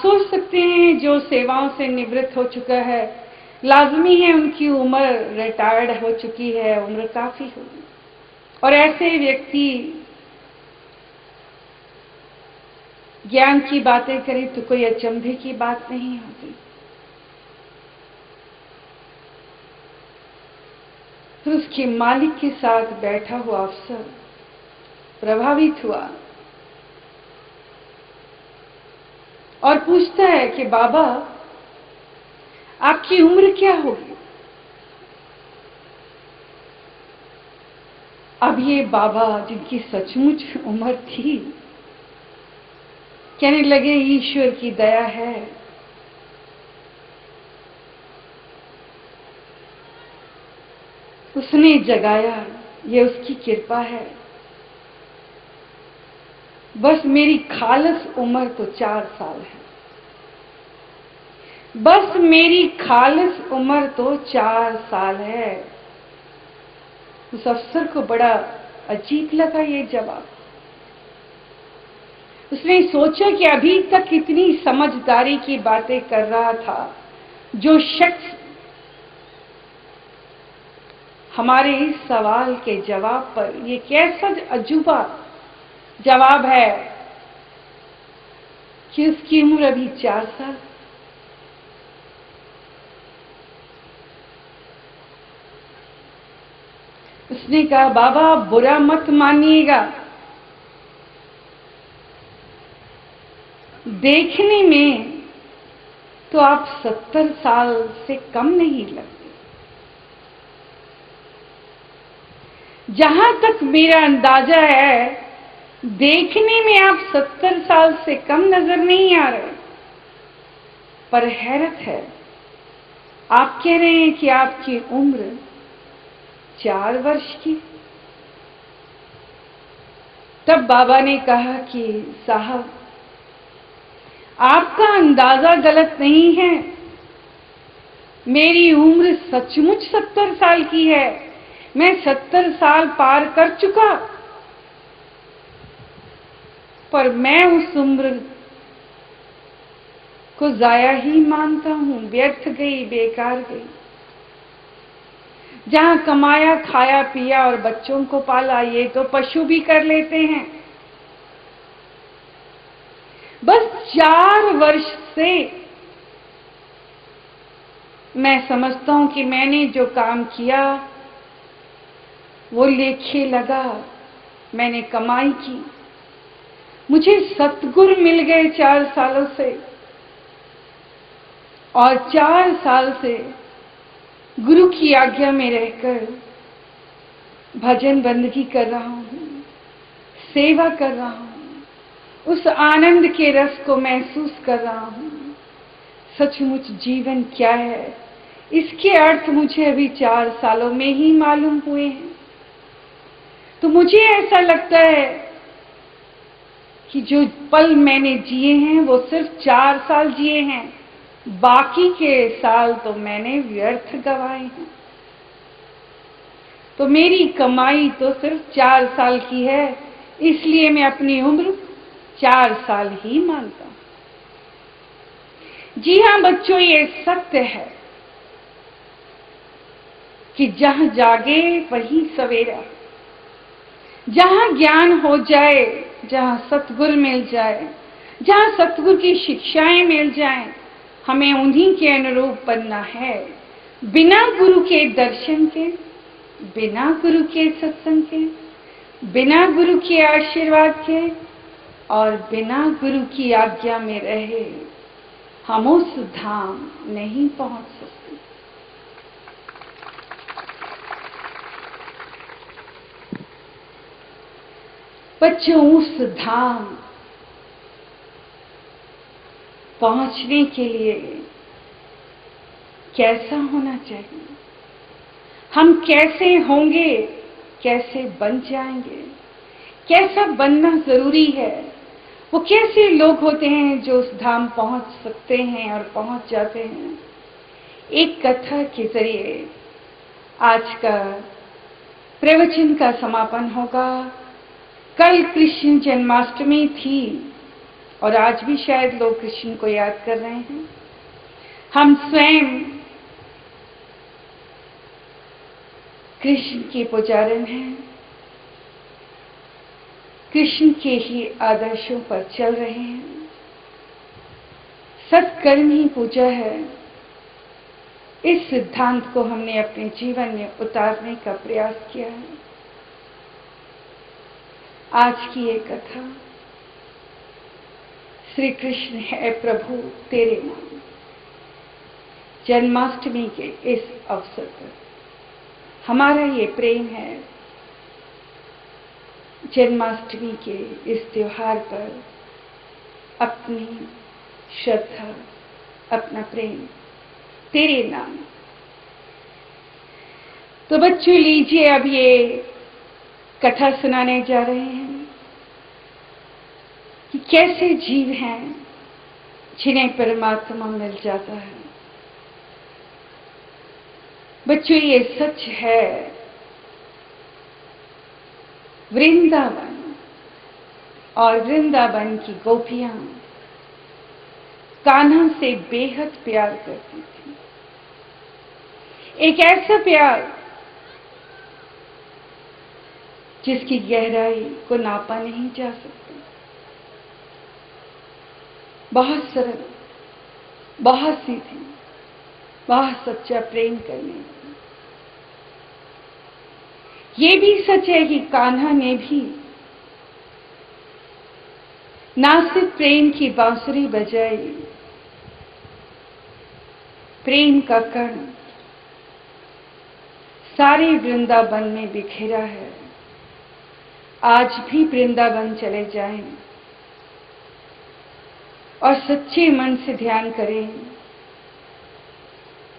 सोच सकते हैं जो सेवाओं से निवृत्त हो चुका है, लाजमी है उनकी उम्र रिटायर्ड हो चुकी है, उम्र काफी होगी, और ऐसे व्यक्ति ज्ञान की बातें करें तो कोई अचंभे की बात नहीं होती। फिर उसके मालिक के साथ बैठा हुआ अफसर प्रभावित हुआ और पूछता है कि बाबा, आपकी उम्र क्या होगी? अब ये बाबा, जिनकी सचमुच उम्र थी, कहने लगे ईश्वर की दया है, उसने जगाया, ये उसकी कृपा है। बस मेरी खालस उम्र तो 4 साल है, बस मेरी खालस उम्र तो 4 साल है। उस अफसर को बड़ा अजीब लगा ये जवाब। उसने सोचा कि अभी तक इतनी समझदारी की बातें कर रहा था, जो शख्स हमारे इस सवाल के जवाब पर, ये कैसा अजूबा जवाब है कि उसकी उम्र अभी 4 साल। उसने कहा, बाबा बुरा मत मानिएगा, देखने में तो आप 70 साल से कम नहीं लगते। जहां तक मेरा अंदाजा है, देखने में आप 70 साल से कम नजर नहीं आ रहे। पर हैरत है, आप कह रहे हैं कि आपकी उम्र 4 वर्ष की। तब बाबा ने कहा कि साहब, आपका अंदाजा गलत नहीं है, मेरी उम्र सचमुच 70 साल की है। मैं 70 साल पार कर चुका, पर मैं उस उम्र को जाया ही मानता हूं, व्यर्थ गई, बेकार गई। जहां कमाया, खाया, पिया और बच्चों को पाला, ये तो पशु भी कर लेते हैं। बस 4 वर्ष से मैं समझता हूं कि मैंने जो काम किया वो लेखे लगा, मैंने कमाई की, मुझे सतगुर मिल गए 4 सालों से, और 4 साल से गुरु की आज्ञा में रहकर भजन बंदगी कर रहा हूं, सेवा कर रहा हूं, उस आनंद के रस को महसूस कर रहा हूं। सचमुच जीवन क्या है, इसके अर्थ मुझे अभी 4 सालों में ही मालूम हुए हैं। तो मुझे ऐसा लगता है कि जो पल मैंने जिए हैं वो सिर्फ 4 साल जिए हैं, बाकी के साल तो मैंने व्यर्थ गवाए हैं। तो मेरी कमाई तो सिर्फ 4 साल की है, इसलिए मैं अपनी उम्र 4 साल ही मानता हूं। जी हां बच्चों, ये सत्य है कि जहां जागे वहीं सवेरा। जहां ज्ञान हो जाए, जहां सतगुरु मिल जाए, जहां सतगुरु की शिक्षाएं मिल जाएं, हमें उन्हीं के अनुरूप बनना है। बिना गुरु के दर्शन के, बिना गुरु के सत्संग के, बिना गुरु के आशीर्वाद के और बिना गुरु की आज्ञा में रहे हम उस धाम नहीं पहुंच सकते। बच्चों, उस धाम पहुंचने के लिए कैसा होना चाहिए, हम कैसे होंगे, कैसे बन जाएंगे, कैसा बनना जरूरी है, वो कैसे लोग होते हैं जो उस धाम पहुंच सकते हैं और पहुंच जाते हैं। एक कथा के जरिए आज का प्रवचन का समापन होगा। कल कृष्ण जन्माष्टमी थी और आज भी शायद लोग कृष्ण को याद कर रहे हैं। हम स्वयं कृष्ण के पुजारन हैं, कृष्ण के ही आदर्शों पर चल रहे हैं। सत्कर्म ही पूजा है, इस सिद्धांत को हमने अपने जीवन में उतारने का प्रयास किया है। आज की ये कथा श्री कृष्ण है प्रभु तेरे नाम, जन्माष्टमी के इस अवसर पर हमारा ये प्रेम है। जन्माष्टमी के इस त्योहार पर अपनी श्रद्धा, अपना प्रेम तेरे नाम। तो बच्चों लीजिए, अब ये कथा सुनाने जा रहे हैं कि कैसे जीव हैं जिन्हें परमात्मा मिल जाता है। बच्चों ये सच है, वृंदावन और वृंदावन की गोपियां कान्हा से बेहद प्यार करती थी। एक ऐसा प्यार जिसकी गहराई को नापा नहीं जा सकता। बहुत सरल, बहुत सीधी, बहुत सच्चा प्रेम करने। ये भी सच है कि कान्हा ने भी ना सिर्फ प्रेम की बांसुरी बजाई, प्रेम का कण सारे वृंदावन में बिखेरा है। आज भी वृंदावन चले जाएं और सच्चे मन से ध्यान करें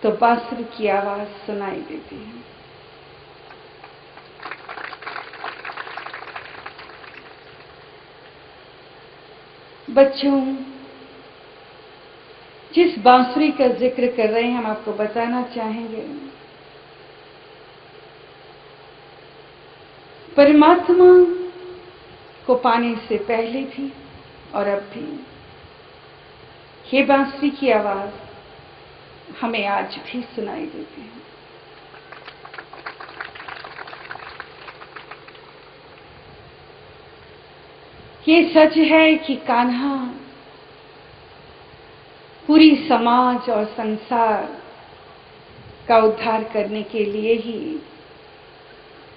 तो बांसुरी की आवाज सुनाई देती है। बच्चों, जिस बांसुरी का जिक्र कर रहे हैं हम आपको बताना चाहेंगे, परमात्मा को पाने से पहले भी और अब भी ये बांसुरी की आवाज हमें आज भी सुनाई देती है। ये सच है कि कान्हा पूरी समाज और संसार का उद्धार करने के लिए ही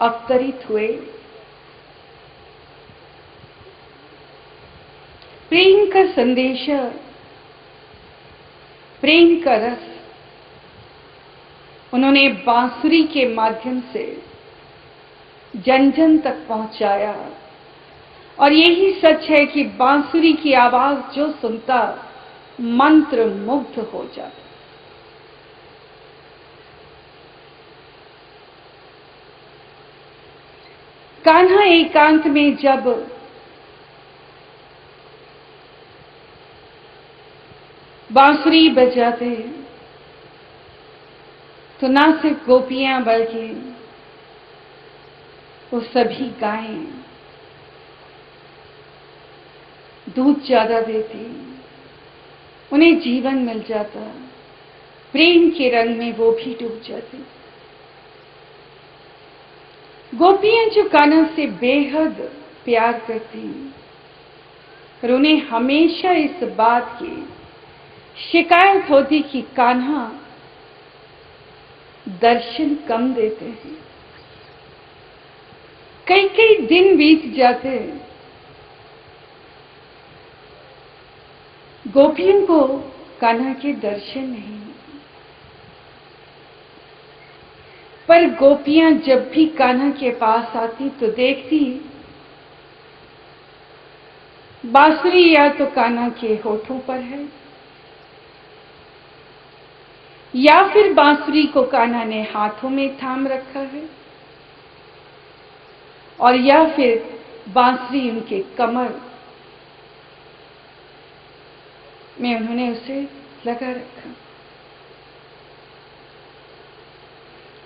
अवतरित हुए। प्रेम का संदेश, प्रेम का रस उन्होंने बांसुरी के माध्यम से जन जन तक पहुंचाया। और यही सच है कि बांसुरी की आवाज जो सुनता मंत्र मुग्ध हो जाता। कान्हा एकांत में जब बांसुरी बजाते तो ना सिर्फ गोपियां बल्कि वो सभी गायें दूध ज्यादा देती, उन्हें जीवन मिल जाता, प्रेम के रंग में वो भी डूब जाती। गोपियां जो कान्हा से बेहद प्यार करती और उन्हें हमेशा इस बात की शिकायत होती कि कान्हा दर्शन कम देते हैं। कई कई दिन बीत जाते, गोपियों को कान्हा के दर्शन नहीं। पर गोपियां जब भी कान्हा के पास आती तो देखती बांसुरी या तो कान्हा के होठों पर है, या फिर बांसुरी को कान्हा ने हाथों में थाम रखा है, और या फिर बांसुरी उनके कमर में उन्होंने उसे लगा रखा।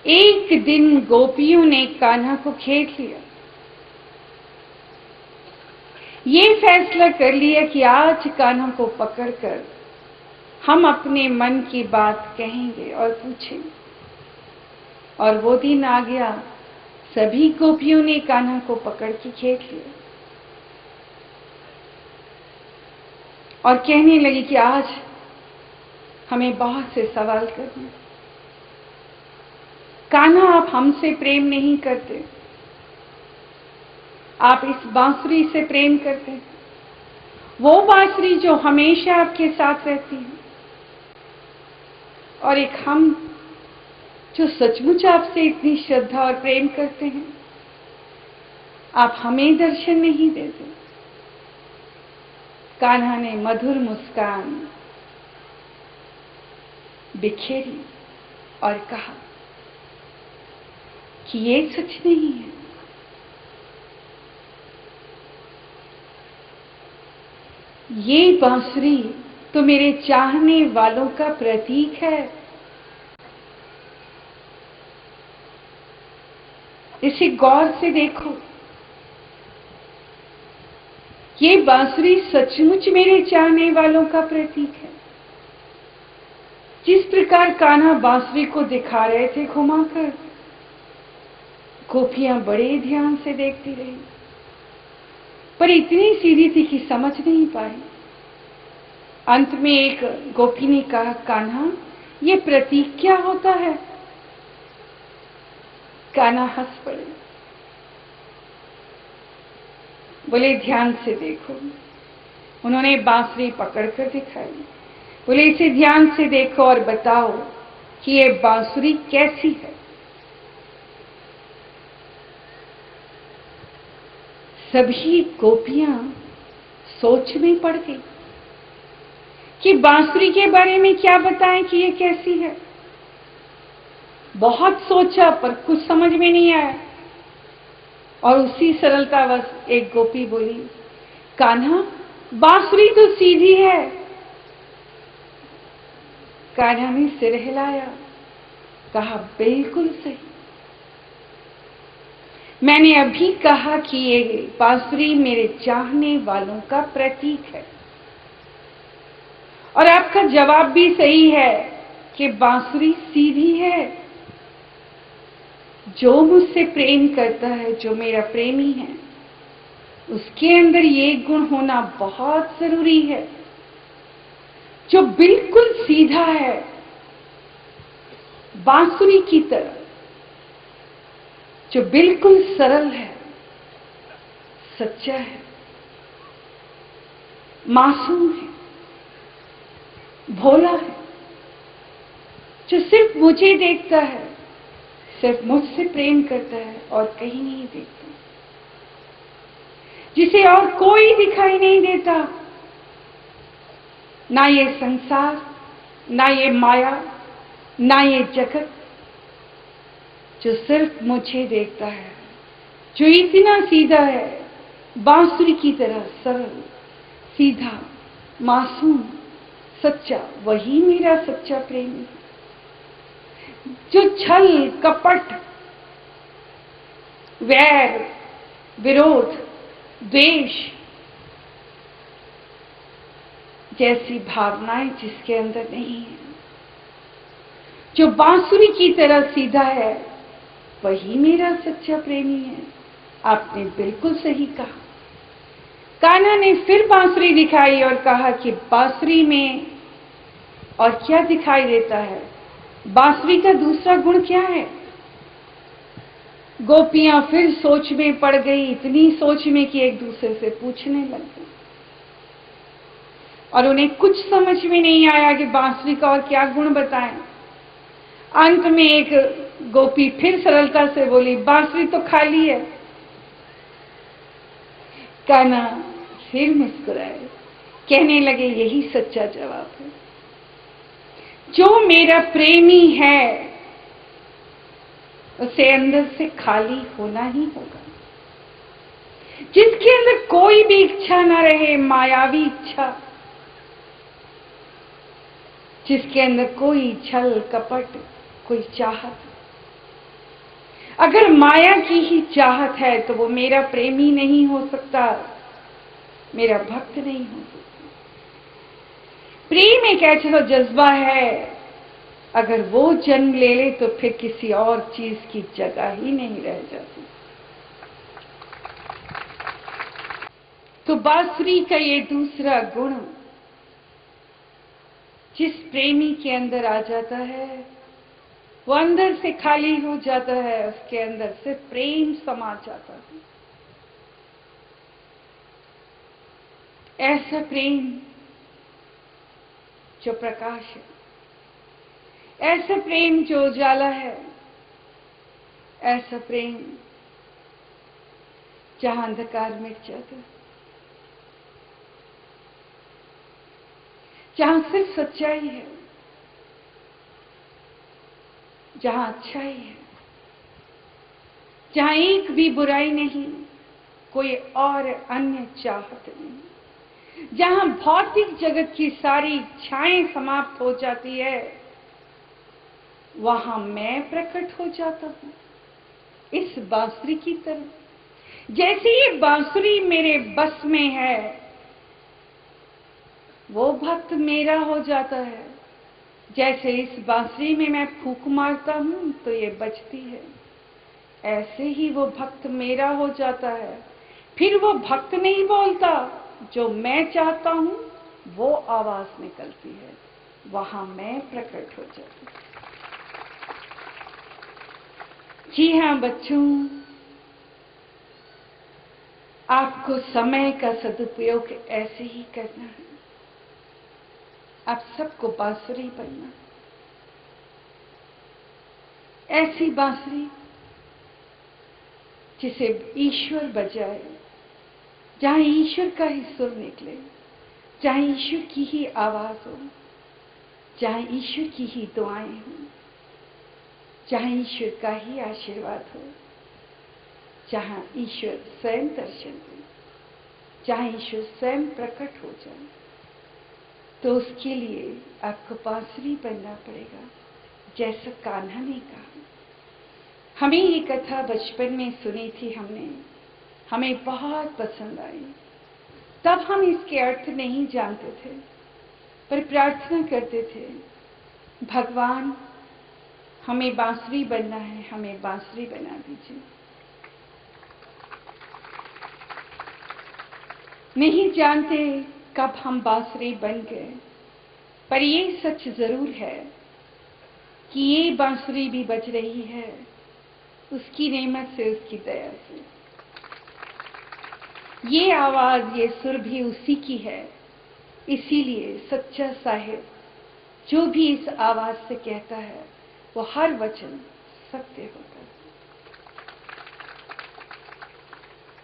एक दिन गोपियों ने कान्हा को घेर लिया। ये फैसला कर लिया कि आज कान्हा को पकड़कर हम अपने मन की बात कहेंगे और पूछेंगे। और वो दिन आ गया, सभी गोपियों ने कान्हा को पकड़ के खेल लिया और कहने लगी कि आज हमें बहुत से सवाल करने। कान्हा, आप हमसे प्रेम नहीं करते, आप इस बांसुरी से प्रेम करते हैं, वो बांसुरी जो हमेशा आपके साथ रहती है, और एक हम जो सचमुच आपसे इतनी श्रद्धा और प्रेम करते हैं, आप हमें दर्शन नहीं देते। कान्हा ने मधुर मुस्कान बिखेरी और कहा कि ये सच नहीं है। ये बांसुरी तो मेरे चाहने वालों का प्रतीक है। इसे गौर से देखो, ये बांसुरी सचमुच मेरे चाहने वालों का प्रतीक है। जिस प्रकार कान्हा बांसुरी को दिखा रहे थे घुमाकर, गोपियां बड़े ध्यान से देखती रही, पर इतनी सीधी थी कि समझ नहीं पाई। अंत में एक गोपी ने कहा, कान्हा, ये प्रतीक क्या होता है? कान्हा हंस पड़े, बोले ध्यान से देखो। उन्होंने बांसुरी पकड़कर दिखाई, बोले इसे ध्यान से देखो और बताओ कि ये बांसुरी कैसी है। सभी गोपियां सोच में पड़ गई कि बांसुरी के बारे में क्या बताएं कि ये कैसी है। बहुत सोचा पर कुछ समझ में नहीं आया, और उसी सरलतावश एक गोपी बोली, कान्हा, बांसुरी तो सीधी है। कान्हा ने सिर हिलाया, कहा, बिल्कुल सही। मैंने अभी कहा कि ये बांसुरी मेरे चाहने वालों का प्रतीक है, और आपका जवाब भी सही है कि बांसुरी सीधी है। जो मुझसे प्रेम करता है, जो मेरा प्रेमी है, उसके अंदर ये गुण होना बहुत जरूरी है, जो बिल्कुल सीधा है, बांसुरी की तरह, जो बिल्कुल सरल है, सच्चा है, मासूम है, भोला है, जो सिर्फ मुझे देखता है, सिर्फ मुझसे प्रेम करता है और कहीं नहीं देखता, जिसे और कोई दिखाई नहीं देता, ना ये संसार, ना ये माया, ना ये जगत, जो सिर्फ मुझे देखता है, जो इतना सीधा है, बांसुरी की तरह सरल, सीधा, मासूम, सच्चा, वही मेरा सच्चा प्रेमी है। जो छल, कपट, वैर, विरोध, द्वेष जैसी भावनाएं जिसके अंदर नहीं है, जो बांसुरी की तरह सीधा है, वही मेरा सच्चा प्रेमी है। आपने बिल्कुल सही कहा। कान्हा ने फिर बांसुरी दिखाई और कहा कि बांसुरी में और क्या दिखाई देता है, बांसुरी का दूसरा गुण क्या है? गोपियां फिर सोच में पड़ गई, इतनी सोच में कि एक दूसरे से पूछने लग गई, और उन्हें कुछ समझ में नहीं आया कि बांसुरी का और क्या गुण बताएं। अंत में एक गोपी फिर सरलता से बोली, बांसुरी तो खाली है। कान्हा फिर मुस्कुराए, कहने लगे, यही सच्चा जवाब है। जो मेरा प्रेमी है, उसे अंदर से खाली होना ही होगा। जिसके अंदर कोई भी इच्छा ना रहे, मायावी इच्छा, जिसके अंदर कोई छल कपट, कोई चाहत, अगर माया की ही चाहत है तो वो मेरा प्रेमी नहीं हो सकता। मेरा भक्त नहीं हो सकता। प्रेम एक ऐसा जज्बा है, अगर वो जन्म ले ले तो फिर किसी और चीज की जगह ही नहीं रह जाती। तो बांसुरी का ये दूसरा गुण जिस प्रेमी के अंदर आ जाता है, वो अंदर से खाली हो जाता है, उसके अंदर से प्रेम समा जाता है। ऐसा प्रेम जो प्रकाश है, ऐसा प्रेम जो उजाला है, ऐसा प्रेम जहां अंधकार मिट जाता है, जहां सिर्फ सच्चाई है, जहां अच्छाई है, जहां एक भी बुराई नहीं, कोई और अन्य चाहत नहीं, जहां भौतिक जगत की सारी इच्छाएं समाप्त हो जाती है, वहां मैं प्रकट हो जाता हूं इस बांसुरी की तरह। जैसे ये बांसुरी मेरे बस में है, वो भक्त मेरा हो जाता है। जैसे इस बांसुरी में मैं फूंक मारता हूं तो ये बजती है, ऐसे ही वो भक्त मेरा हो जाता है। फिर वो भक्त नहीं बोलता, जो मैं चाहता हूं वो आवाज निकलती है, वहां मैं प्रकट हो जाती हूं। जी हाँ बच्चों, आपको समय का सदुपयोग ऐसे ही करना है। आप सबको बांसुरी बनना, ऐसी बांसुरी जिसे ईश्वर बजाए, जहां ईश्वर का ही सुर निकले, जहां ईश्वर की ही आवाज हो, जहां ईश्वर की ही दुआएं हों, जहां ईश्वर का ही आशीर्वाद हो, जहां ईश्वर स्वयं दर्शन दे, जहां ईश्वर स्वयं प्रकट हो जाए। तो उसके लिए आपको बांसुरी बनना पड़ेगा, जैसा कान्हा ने कहा। हमें ये कथा बचपन में सुनी थी हमने, हमें बहुत पसंद आई। तब हम इसके अर्थ नहीं जानते थे, पर प्रार्थना करते थे, भगवान हमें बांसुरी बनना है, हमें बांसुरी बना दीजिए। नहीं जानते कब हम बांसुरी बन गए, पर ये सच जरूर है कि ये बांसुरी भी बज रही है उसकी नेमत से, उसकी दया से। ये आवाज, ये सुर भी उसी की है। इसीलिए सच्चा साहिब जो भी इस आवाज से कहता है, वो हर वचन सत्य होता है।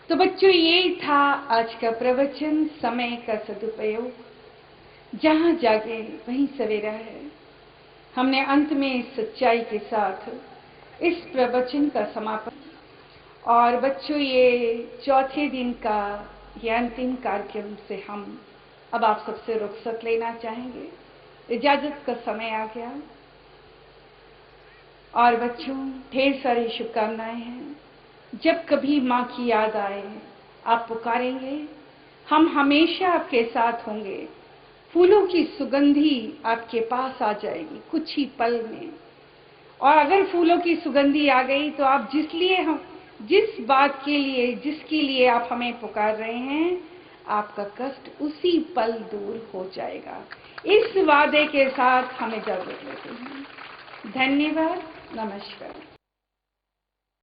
तो बच्चों, ये था आज का प्रवचन, समय का सदुपयोग। जहां जागे वहीं सवेरा है। हमने अंत में सच्चाई के साथ इस प्रवचन का समापन। और बच्चों, ये चौथे दिन का ये अंतिम कार्यक्रम से हम अब आप सबसे रुखसत लेना चाहेंगे। इजाजत का समय आ गया। और बच्चों, ढेर सारी शुभकामनाएं हैं। जब कभी माँ की याद आए, आप पुकारेंगे, हम हमेशा आपके साथ होंगे। फूलों की सुगंधी आपके पास आ जाएगी कुछ ही पल में। और अगर फूलों की सुगंधी आ गई तो आप जिस बात के लिए, जिसके लिए आप हमें पुकार रहे हैं, आपका कष्ट उसी पल दूर हो जाएगा। इस वादे के साथ हम इजाजत लेते हैं। धन्यवाद, नमस्कार।